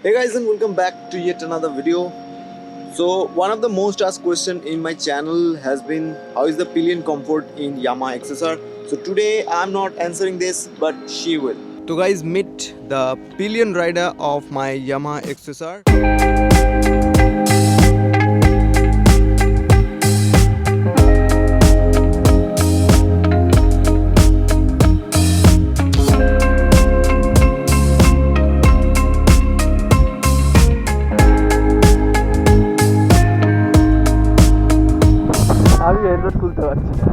Hey guys, and welcome back to yet another video. So one of the most asked question in my channel has been how is the pillion comfort in Yamaha XSR. So today I'm not answering this, but she will. So guys, meet the pillion rider of my Yamaha XSR. আমি airbud খুলতে পারছি না।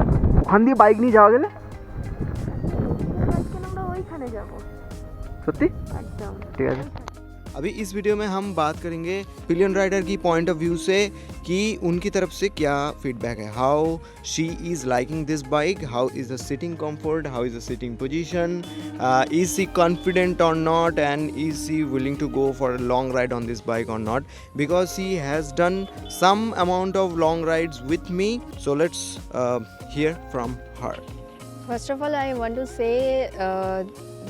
ওখান দিয়ে bike নিয়ে যাওয়া গেলে আমরা ওইখানে যাব। সত্যি একদম ঠিক আছে। अभी इस वीडियो में हम बात करेंगे पिलियन राइडर की पॉइंट ऑफ व्यू से कि उनकी तरफ से क्या फीडबैक है, how she is liking this bike, how is the sitting comfort, how is the sitting position, is she confident और not, and is she willing to go for a long ride on this bike और not, because she has done some amount of long rides with me. So let's hear from her. First of all, I want to say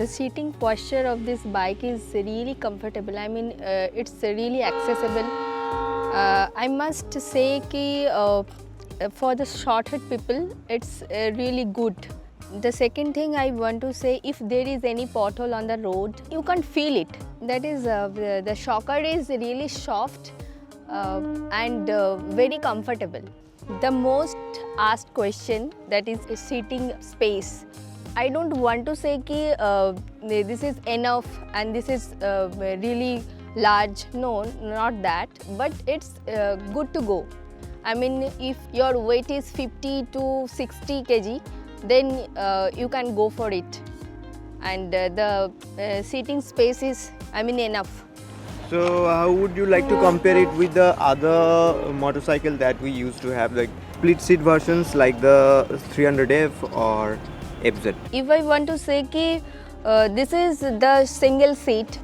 the seating posture of this bike is really comfortable. I mean, it's really accessible. I must say that for the short-haired people, it's really good. The second thing I want to say, if there is any pothole on the road, you can't feel it. That is, the shocker is really soft and very comfortable. The most asked question, that is seating space. I don't want to say that this is enough and this is really large. No, not that. But it's good to go. I mean, if your weight is 50 to 60 kg, then you can go for it. And the seating space is, enough. So how would you like to compare it with the other motorcycle that we used to have, like split seat versions like the 300F or FZ? If I want to say that this is the single seat,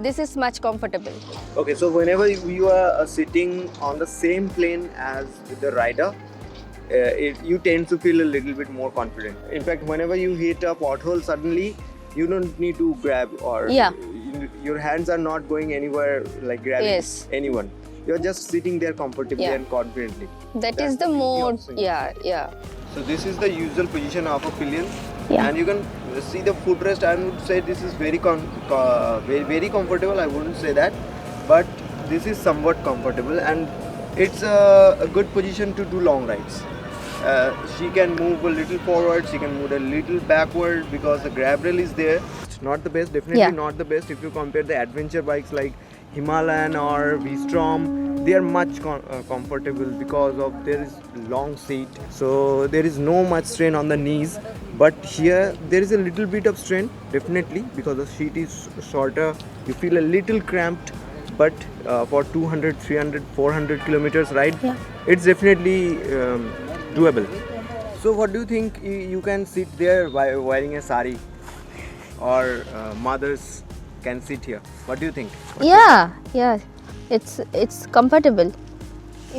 this is much comfortable. Okay, so whenever you are sitting on the same plane as the rider, you tend to feel a little bit more confident. In fact, whenever you hit a pothole suddenly, you don't need to grab or your hands are not going anywhere like grabbing anyone. You're just sitting there comfortably and confidently. That is the more, yeah. So this is the usual position of a pillion, and you can see the footrest. I would say this is very very comfortable. I wouldn't say that, but this is somewhat comfortable, and it's a good position to do long rides. She can move a little forward, she can move a little backward because the grab rail is there. It's not the best, definitely not the best if you compare the adventure bikes like Himalayan or V-Strom. They are much comfortable because of there is long seat, so there is no much strain on the knees. But here there is a little bit of strain, definitely, because the seat is shorter. You feel a little cramped, but for 200, 300, 400 kilometers ride, it's definitely doable. So what do you think you can sit there wearing a sari, or mothers can sit here? What do you think? It's comfortable.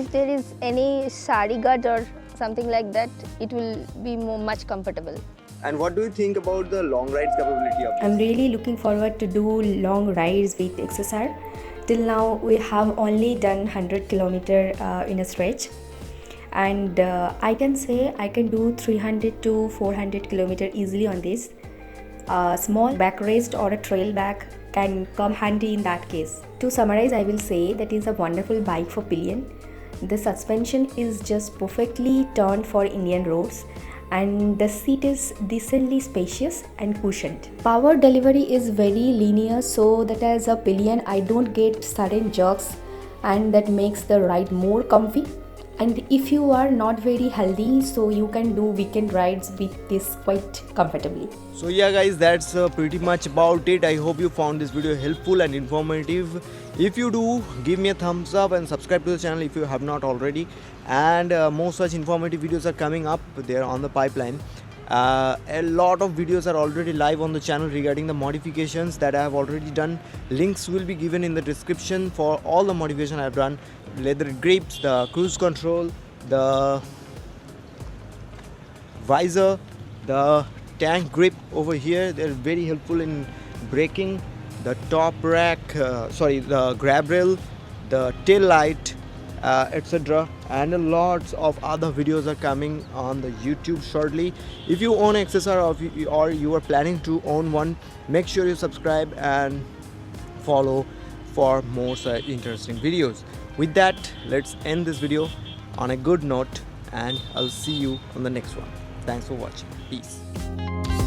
If there is any sari gut or something like that, it will be much comfortable. And what do you think about the long rides capability of this? I'm really looking forward to do long rides with XSR. Till now we have only done 100 kilometer in a stretch, and I can say I can do 300 to 400 kilometer easily on this. A small backrest or a trail bag can come handy in that case. To summarize, I will say that is a wonderful bike for pillion. The suspension is just perfectly turned for Indian roads, and the seat is decently spacious and cushioned. Power delivery is very linear, so that as a pillion I don't get sudden jerks, and that makes the ride more comfy. And if you are not very healthy, so you can do weekend rides with this quite comfortably. So yeah guys, that's pretty much about it. I hope you found this video helpful and informative. If you do, give me a thumbs up and subscribe to the channel if you have not already. And more such informative videos are coming up. They are on the pipeline. A lot of videos are already live on the channel regarding the modifications that I have already done. Links will be given in the description for all the modification I have done. Leather grips, the cruise control, the visor, the tank grip over here. They're very helpful in braking. the top rack, the grab rail, the tail light, etc. And lots of other videos are coming on the YouTube shortly. If you own XSR or you are planning to own one, make sure you subscribe and follow for more interesting videos. With that, let's end this video on a good note, and I'll see you on the next one. Thanks for watching. Peace.